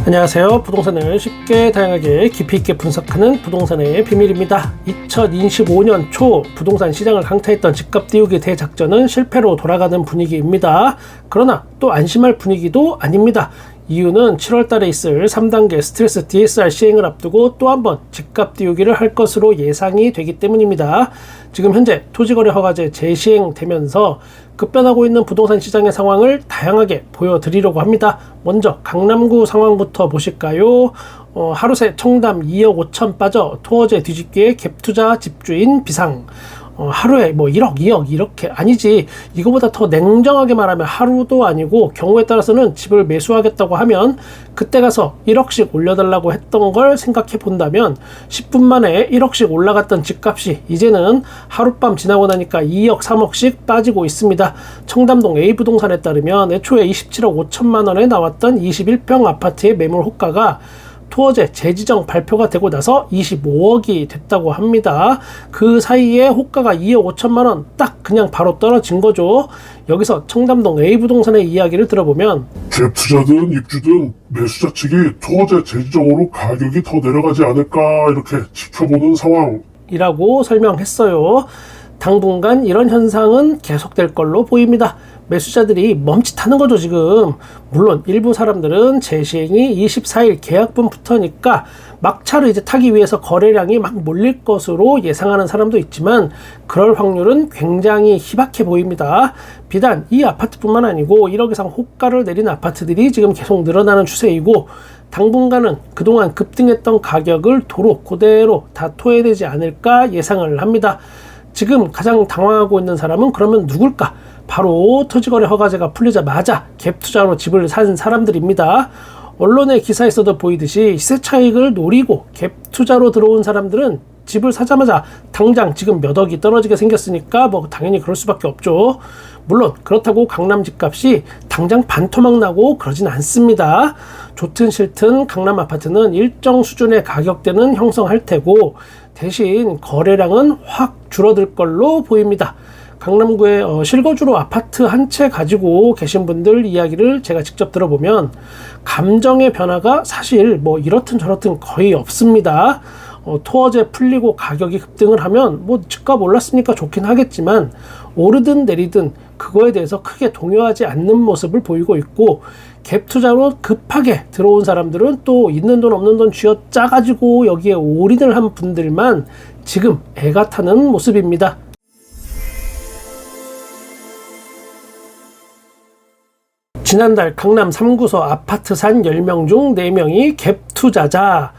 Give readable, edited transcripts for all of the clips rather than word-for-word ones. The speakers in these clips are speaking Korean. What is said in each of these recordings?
안녕하세요. 부동산을 쉽게 다양하게 깊이 있게 분석하는 부동산의 비밀입니다. 2025년 초 부동산 시장을 강타했던 집값 띄우기 대작전은 실패로 돌아가는 분위기입니다. 그러나 또 안심할 분위기도 아닙니다. 이유는 7월 달에 있을 3단계 스트레스 DSR 시행을 앞두고 또 한 번 집값 띄우기를 할 것으로 예상이 되기 때문입니다. 지금 현재 토지거래 허가제 재시행되면서 급변하고 있는 부동산 시장의 상황을 다양하게 보여드리려고 합니다. 먼저 강남구 상황부터 보실까요? 하루새 청담 2억 5천 빠져 토어제 뒤집기에 갭투자 집주인 비상. 하루에 뭐 1억, 2억 이렇게 아니지. 이거보다 더 냉정하게 말하면 하루도 아니고 경우에 따라서는 집을 매수하겠다고 하면 그때 가서 1억씩 올려달라고 했던 걸 생각해 본다면 10분 만에 1억씩 올라갔던 집값이 이제는 하룻밤 지나고 나니까 2억, 3억씩 빠지고 있습니다. 청담동 A부동산에 따르면 애초에 27억 5천만 원에 나왔던 21평 아파트의 매물 호가가 토어제 재지정 발표가 되고 나서 25억이 됐다고 합니다. 그 사이에 호가가 2억 5천만 원 딱 그냥 바로 떨어진 거죠. 여기서 청담동 A부동산의 이야기를 들어보면 갭 투자든 입주든 매수자 측이 토어제 재지정으로 가격이 더 내려가지 않을까 이렇게 지켜보는 상황이라고 설명했어요. 당분간 이런 현상은 계속될 걸로 보입니다. 매수자들이 멈칫하는 거죠 지금. 물론 일부 사람들은 재시행이 24일 계약분부터니까 막차를 이제 타기 위해서 거래량이 막 몰릴 것으로 예상하는 사람도 있지만 그럴 확률은 굉장히 희박해 보입니다. 비단 이 아파트뿐만 아니고 1억 이상 호가를 내린 아파트들이 지금 계속 늘어나는 추세이고 당분간은 그동안 급등했던 가격을 도로 그대로 다 토해내지 않을까 예상을 합니다. 지금 가장 당황하고 있는 사람은 그러면 누굴까? 바로 토지거래 허가제가 풀리자마자 갭투자로 집을 산 사람들입니다. 언론의 기사에서도 보이듯이 시세 차익을 노리고 갭투자로 들어온 사람들은 집을 사자마자 당장 지금 몇 억이 떨어지게 생겼으니까 뭐 당연히 그럴 수밖에 없죠. 물론 그렇다고 강남 집값이 당장 반토막 나고 그러진 않습니다. 좋든 싫든 강남 아파트는 일정 수준의 가격대는 형성할 테고 대신 거래량은 확 줄어들 걸로 보입니다. 강남구의 실거주로 아파트 한 채 가지고 계신 분들 이야기를 제가 직접 들어보면 감정의 변화가 사실 뭐 이렇든 저렇든 거의 없습니다. 토어제 풀리고 가격이 급등을 하면 뭐 집값 올랐으니까 좋긴 하겠지만 오르든 내리든 그거에 대해서 크게 동요하지 않는 모습을 보이고 있고 갭투자로 급하게 들어온 사람들은 또 있는 돈 없는 돈 쥐어짜가지고 여기에 올인을 한 분들만 지금 애가 타는 모습입니다. 지난달 강남 3구소 아파트 산 10명 중 4명이 갭투자자.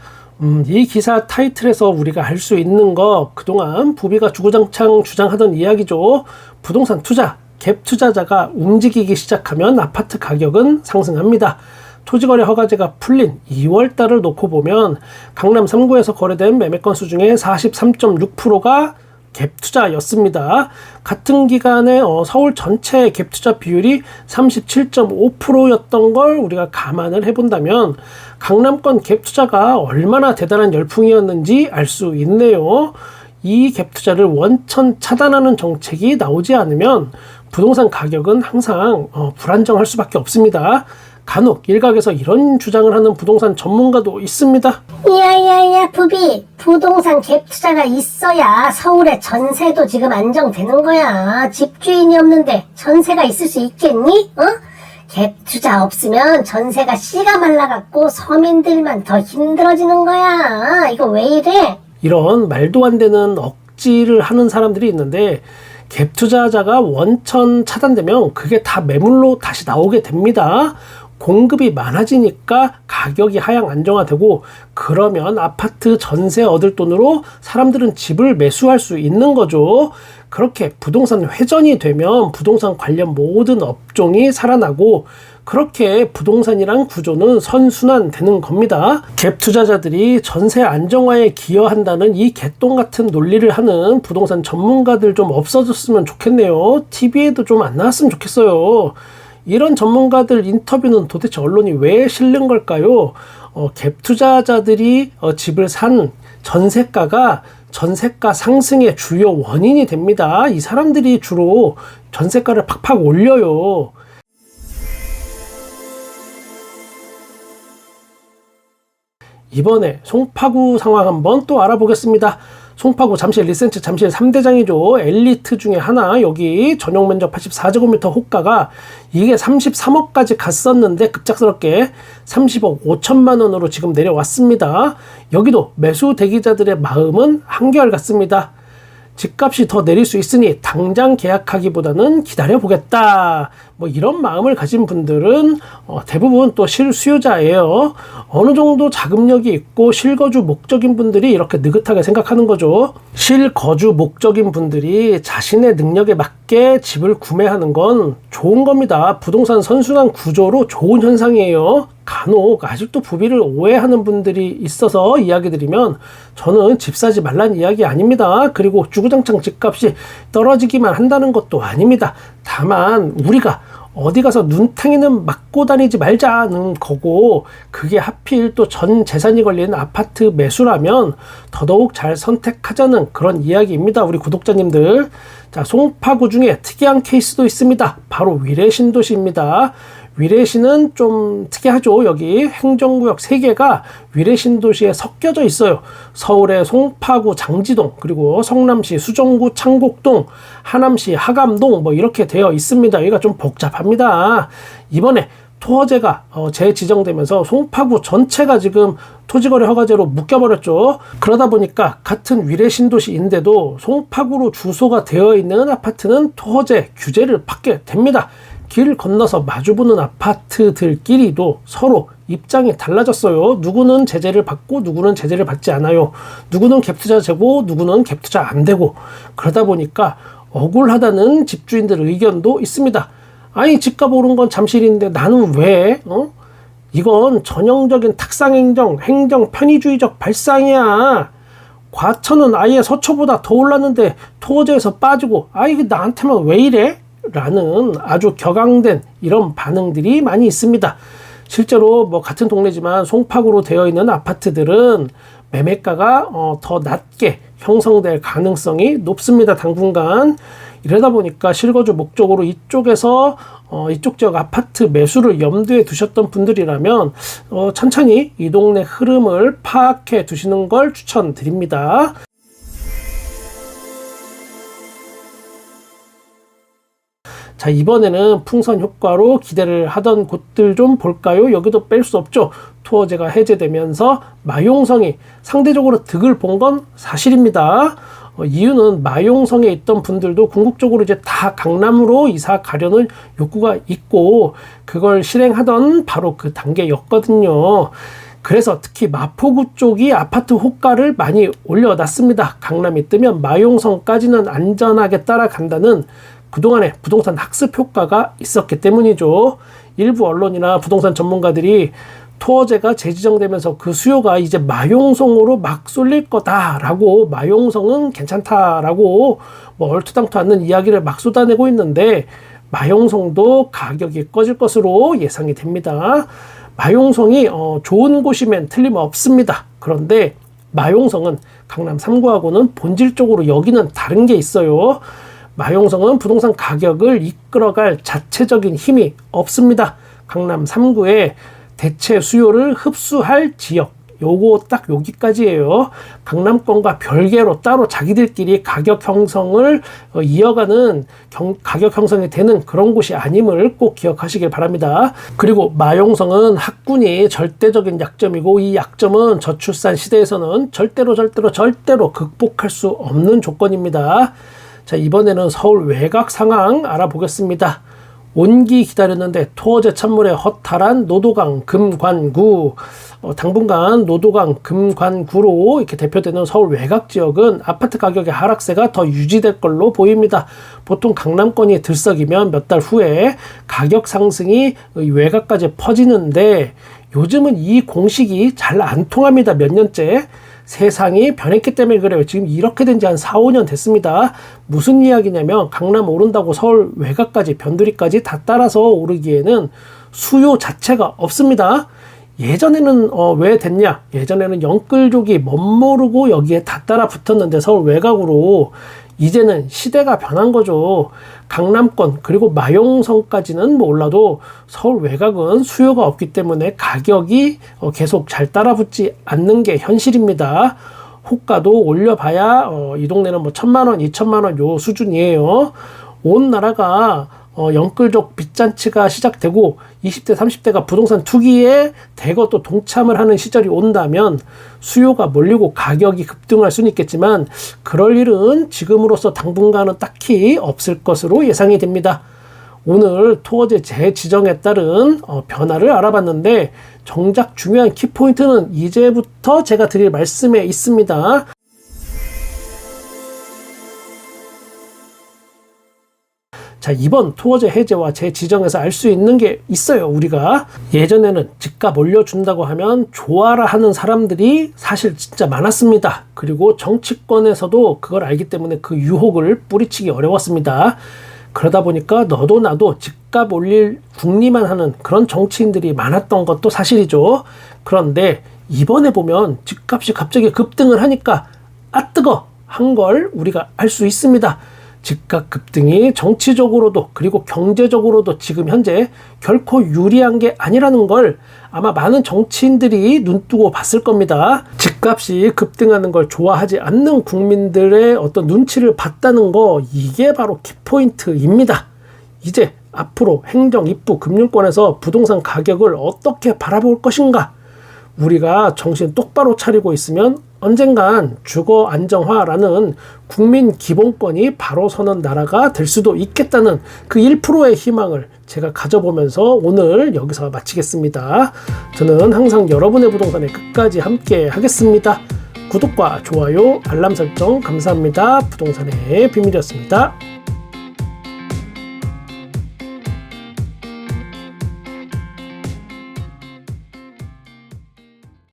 이 기사 타이틀에서 우리가 할 수 있는 거 그동안 부비가 주구장창 주장하던 이야기죠. 부동산 투자, 갭 투자자가 움직이기 시작하면 아파트 가격은 상승합니다. 토지거래 허가제가 풀린 2월달을 놓고 보면 강남 3구에서 거래된 매매 건수 중에 43.6%가 갭투자였습니다. 같은 기간에 서울 전체 갭투자 비율이 37.5%였던 걸 우리가 감안을 해본다면 강남권 갭투자가 얼마나 대단한 열풍이었는지 알 수 있네요. 이 갭투자를 원천 차단하는 정책이 나오지 않으면 부동산 가격은 항상 불안정할 수밖에 없습니다. 간혹 일각에서 이런 주장을 하는 부동산 전문가도 있습니다. 야야야 부비, 부동산 갭 투자가 있어야 서울의 전세도 지금 안정되는 거야. 집주인이 없는데 전세가 있을 수 있겠니? 갭 투자 없으면 전세가 씨가 말라갖고 서민들만 더 힘들어지는 거야. 이거 왜 이래? 이런 말도 안 되는 억지를 하는 사람들이 있는데 갭 투자자가 원천 차단되면 그게 다 매물로 다시 나오게 됩니다. 공급이 많아지니까 가격이 하향 안정화되고 그러면 아파트 전세 얻을 돈으로 사람들은 집을 매수할 수 있는 거죠. 그렇게 부동산 회전이 되면 부동산 관련 모든 업종이 살아나고 그렇게 부동산이란 구조는 선순환되는 겁니다. 갭 투자자들이 전세 안정화에 기여한다는 이 개똥 같은 논리를 하는 부동산 전문가들 좀 없어졌으면 좋겠네요. TV에도 좀 안 나왔으면 좋겠어요. 이런 전문가들 인터뷰는 도대체 언론이 왜 실는 걸까요? 갭 투자자들이 집을 산 전세가가 전세가 상승의 주요 원인이 됩니다. 이 사람들이 주로 전세가를 팍팍 올려요. 이번에 송파구 상황 한번 또 알아보겠습니다. 송파구 잠실 리센츠 잠실 3대장이죠. 엘리트 중에 하나, 여기 전용 면적 84제곱미터 호가가 이게 33억까지 갔었는데 급작스럽게 30억 5천만 원으로 지금 내려왔습니다. 여기도 매수 대기자들의 마음은 한결같습니다. 집값이 더 내릴 수 있으니 당장 계약하기보다는 기다려보겠다, 뭐 이런 마음을 가진 분들은 대부분 또 실수요자예요. 어느 정도 자금력이 있고 실거주 목적인 분들이 이렇게 느긋하게 생각하는 거죠. 실거주 목적인 분들이 자신의 능력에 맞게 집을 구매하는 건 좋은 겁니다. 부동산 선순환 구조로 좋은 현상이에요. 간혹 아직도 부비를 오해하는 분들이 있어서 이야기 드리면, 저는 집 사지 말란 이야기 아닙니다. 그리고 주구장창 집값이 떨어지기만 한다는 것도 아닙니다. 다만 우리가 어디 가서 눈탱이는 맞고 다니지 말자는 거고, 그게 하필 또 전 재산이 걸린 아파트 매수라면 더더욱 잘 선택하자는 그런 이야기입니다. 우리 구독자님들. 자, 송파구 중에 특이한 케이스도 있습니다. 바로 위례신도시입니다. 위례시는 좀 특이하죠. 여기 행정구역 3개가 위례신도시에 섞여져 있어요. 서울의 송파구 장지동, 그리고 성남시 수정구 창곡동, 하남시 하감동, 뭐 이렇게 되어 있습니다. 여기가 좀 복잡합니다. 이번에 토지가 재지정되면서 송파구 전체가 지금 토지거래 허가제로 묶여버렸죠. 그러다 보니까 같은 위례신도시인데도 송파구로 주소가 되어 있는 아파트는 토지 규제를 받게 됩니다. 길 건너서 마주보는 아파트들끼리도 서로 입장이 달라졌어요. 누구는 제재를 받고 누구는 제재를 받지 않아요. 누구는 갭투자 되고 누구는 갭투자 안 되고, 그러다 보니까 억울하다는 집주인들 의견도 있습니다. 아니, 집값 오른 건 잠실인데 나는 왜? 이건 전형적인 탁상행정, 행정 편의주의적 발상이야. 과천은 아예 서초보다 더 올랐는데 토지에서 빠지고, 이게 나한테만 왜 이래? 라는 아주 격앙된 이런 반응들이 많이 있습니다. 실제로 뭐 같은 동네지만 송파구로 되어 있는 아파트들은 매매가가 더 낮게 형성될 가능성이 높습니다. 당분간. 이러다 보니까 실거주 목적으로 이쪽에서 이쪽 지역 아파트 매수를 염두에 두셨던 분들이라면 천천히 이 동네 흐름을 파악해 두시는 걸 추천드립니다. 자, 이번에는 풍선 효과로 기대를 하던 곳들 좀 볼까요? 여기도 뺄 수 없죠. 토어제가 해제되면서 마용성이 상대적으로 득을 본 건 사실입니다. 이유는 마용성에 있던 분들도 궁극적으로 이제 다 강남으로 이사 가려는 욕구가 있고, 그걸 실행하던 바로 그 단계였거든요. 그래서 특히 마포구 쪽이 아파트 호가를 많이 올려놨습니다. 강남이 뜨면 마용성까지는 안전하게 따라간다는 그동안의 부동산 학습 효과가 있었기 때문이죠. 일부 언론이나 부동산 전문가들이 토어제가 재지정되면서 그 수요가 이제 마용성으로 막 쏠릴 거다라고, 마용성은 괜찮다라고 뭐 얼토당토 않는 이야기를 막 쏟아내고 있는데, 마용성도 가격이 꺼질 것으로 예상이 됩니다. 마용성이 좋은 곳이면 틀림없습니다. 그런데 마용성은 강남 3구하고는 본질적으로 여기는 다른 게 있어요. 마용성은 부동산 가격을 이끌어갈 자체적인 힘이 없습니다. 강남 3구에 대체 수요를 흡수할 지역, 요거 딱 여기까지예요. 강남권과 별개로 따로 자기들끼리 가격 형성을 이어가는 가격 형성이 되는 그런 곳이 아님을 꼭 기억하시길 바랍니다. 그리고 마용성은 학군이 절대적인 약점이고, 이 약점은 저출산 시대에서는 절대로 극복할 수 없는 조건입니다. 자, 이번에는 서울 외곽 상황 알아보겠습니다. 온기 기다렸는데 토어제 찬물에 허탈한 노도강 금관구. 당분간 노도강 금관구로 이렇게 대표되는 서울 외곽 지역은 아파트 가격의 하락세가 더 유지될 걸로 보입니다. 보통 강남권이 들썩이면 몇 달 후에 가격 상승이 외곽까지 퍼지는데, 요즘은 이 공식이 잘 안 통합니다. 몇 년째. 세상이 변했기 때문에 그래요. 지금 이렇게 된 지 한 4, 5년 됐습니다. 무슨 이야기냐면, 강남 오른다고 서울 외곽까지, 변두리까지 다 따라서 오르기에는 수요 자체가 없습니다. 예전에는 왜 됐냐? 예전에는 영끌족이 멋모르고 여기에 다 따라 붙었는데 서울 외곽으로, 이제는 시대가 변한 거죠. 강남권 그리고 마용성까지는 몰라도 서울 외곽은 수요가 없기 때문에 가격이 계속 잘 따라붙지 않는 게 현실입니다. 호가도 올려봐야 이 동네는 뭐 1,000만 원, 2,000만 원 요 수준이에요. 온 나라가 영끌족 빚잔치가 시작되고 20대, 30대가 부동산 투기에 대거 또 동참을 하는 시절이 온다면 수요가 몰리고 가격이 급등할 수는 있겠지만 그럴 일은 지금으로서 당분간은 딱히 없을 것으로 예상이 됩니다. 오늘 토어제 재지정에 따른 변화를 알아봤는데 정작 중요한 키포인트는 이제부터 제가 드릴 말씀에 있습니다. 자, 이번 토어제 해제와 재지정에서 알 수 있는 게 있어요. 우리가 예전에는 집값 올려준다고 하면 좋아라 하는 사람들이 사실 진짜 많았습니다. 그리고 정치권에서도 그걸 알기 때문에 그 유혹을 뿌리치기 어려웠습니다. 그러다 보니까 너도 나도 집값 올릴 궁리만 하는 그런 정치인들이 많았던 것도 사실이죠. 그런데 이번에 보면 집값이 갑자기 급등을 하니까 아 뜨거 한 걸 우리가 알 수 있습니다. 집값 급등이 정치적으로도 그리고 경제적으로도 지금 현재 결코 유리한 게 아니라는 걸 아마 많은 정치인들이 눈뜨고 봤을 겁니다. 집값이 급등하는 걸 좋아하지 않는 국민들의 어떤 눈치를 봤다는 거, 이게 바로 키포인트입니다. 이제 앞으로 행정, 입부, 금융권에서 부동산 가격을 어떻게 바라볼 것인가? 우리가 정신 똑바로 차리고 있으면 언젠간 주거 안정화라는 국민 기본권이 바로 서는 나라가 될 수도 있겠다는 그 1%의 희망을 제가 가져보면서 오늘 여기서 마치겠습니다. 저는 항상 여러분의 부동산에 끝까지 함께 하겠습니다. 구독과 좋아요, 알람 설정 감사합니다. 부동산의 비밀이었습니다.